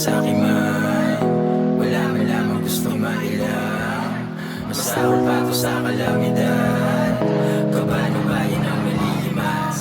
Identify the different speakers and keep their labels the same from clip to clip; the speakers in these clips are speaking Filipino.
Speaker 1: sa'kin man, wala man lamang gustong mailang. Masahol pa to sa kalamidad, kabano bayan ang malilimas.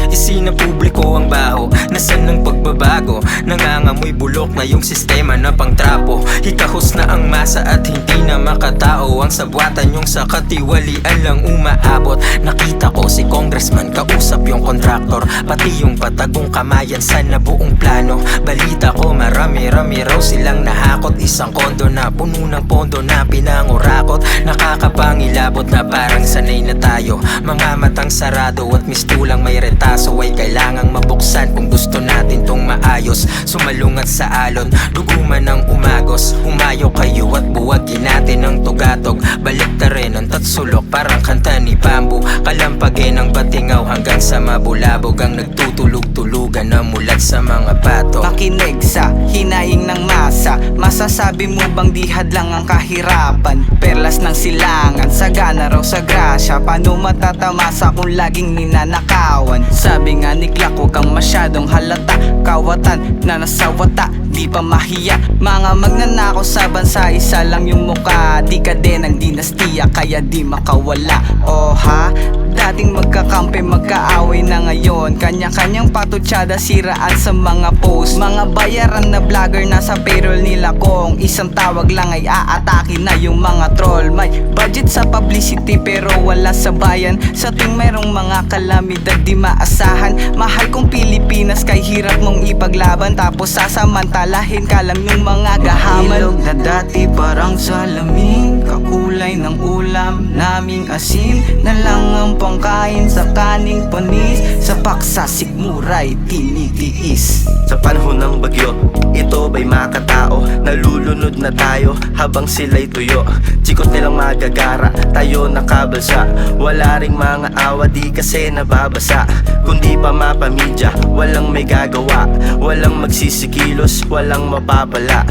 Speaker 1: Isinapubliko ang baho, nasan ng pagbabago. Nangangamoy bulok na yung sistema na pangtrapo. Hikahos na ang masa at hindi na makatao. Ang sabwatan yung sa katiwalian lang umaabot. Nakita ko si congressman kausap yung kontraktor, pati yung patagong kamayan sa nabuong plano. Balita ko marami-rami raw silang nahakot. Isang kondo na puno ng pondo na pinangurakot. Nakakapangilabot na parang sanay na tayo. Mga matang sarado at mistulang may retaso ay kailangang mabuksan kung gusto natin tong maayos. Sumalungat sa alon, duguman ng umagos. Humayo kayo at buwagin natin ang tugatog. Balik na rin ang tatsulok parang kanta ni Bamboo. Kalampagin ang batingaw hanggang sa mabulabog. Ang nagtutulog-tulugan na mulat sa mga bato.
Speaker 2: Makinig sa hinaing ng masa. Masasabi mo bang di hadlang ang kahirapan? Perlas ng silangan, sagana raw sa grasya. Paano matatamasa kung laging ninanakawan? Sabi nga ni Glock, huwag kang masyadong halata. Kawatan na nasawata, di pa mahiya. Mga magnanakaw sa bansa, isa lang yung muka. Di ka din ang dinastiya, kaya di makawala. Oh ha? Dating magkakampi, magkaaway na ngayon. Kanya-kanyang patutsada, siraan sa mga post. Mga bayaran na vlogger nasa payroll nila. Kung isang tawag lang ay aatake na yung mga troll. May budget sa publicity pero wala sa bayan. Sa tuwing mayroong mga kalamidad di maasahan. Mahal kong Pilipinas kay hirap mong ipaglaban. Tapos sasamantalahin ka lang yung mga gahaman. Ilog na dati parang salamin, kakulay ng ulam naming asin. Na lang ang pangkain sa kaning panis. Sa paksa sikmuray tinitiis.
Speaker 3: Sa panahon ng bagyo, ito ba'y makatao? Nalulunod na tayo habang sila'y tuyo. Chikot nilang magagara, tayo nakabalsa. Wala ring mga awa, di kasi nababasa. Kundi pa mapamidya, walang may gagawa. Walang magsisikilos, walang mapapala.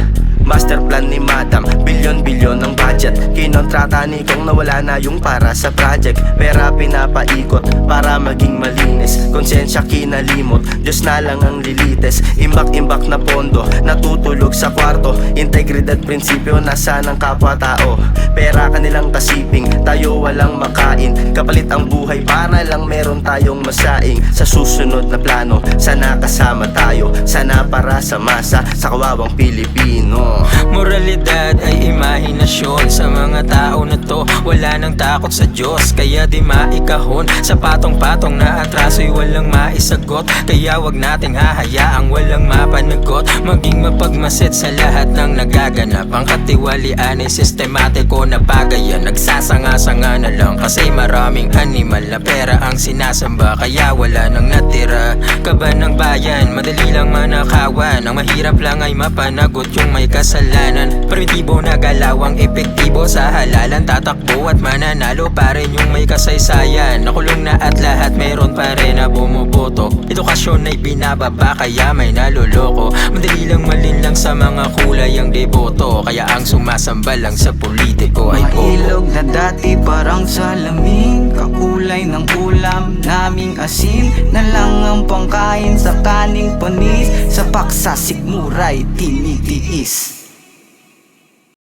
Speaker 3: Master plan ni Madam, bilyon-bilyon ang budget. Kinontrata ni Kong nawala na yung para sa project. Pera pinapaikot para maging malinis. Konsensya kinalimot, Diyos na lang ang lilites. Imbak-imbak na pondo, natutulog sa kwarto. Integridad prinsipyo, nasa ng kapwa-tao. Pera kanilang kasiping, tayo walang makain. Kapalit ang buhay para lang meron tayong masaing. Sa susunod na plano, sana kasama tayo. Sana para sa masa, sa kawawang Pilipino.
Speaker 1: Moralidad ay imahinasyon sa mga tao na to. Wala nang takot sa Diyos, kaya di maikahon. Sa patong-patong na atraso'y walang maisagot. Kaya wag nating hahayaang walang mapanagot. Maging mapagmasid sa lahat ng nagaganap. Ang katiwalian ay sistematiko na bagayan. Nagsasanga-sanga na lang kasi maraming animal na pera ang sinasamba. Kaya wala nang natira. Kaba ng bayan, madali lang manakawan. Ang mahirap lang ay mapanagot yung may kasalanan. Primitibo na galawang epektibo sa halalan. Tatakbo at mananalo pa rin yung may kasaysayan. Nakulong na at lahat meron pa rin na bumuboto. Edukasyon ay binababa kaya may naloloko. Madali lang malinlang sa mga kulay ang deboto. Kaya ang sumasambal lang sa politiko ay bobo.
Speaker 2: Mailog na dati parang salamin, kakulay ng ulam naming asin. Na lang ang pangkain sa kaning panis. Sa paksa sikmuray tinitiis.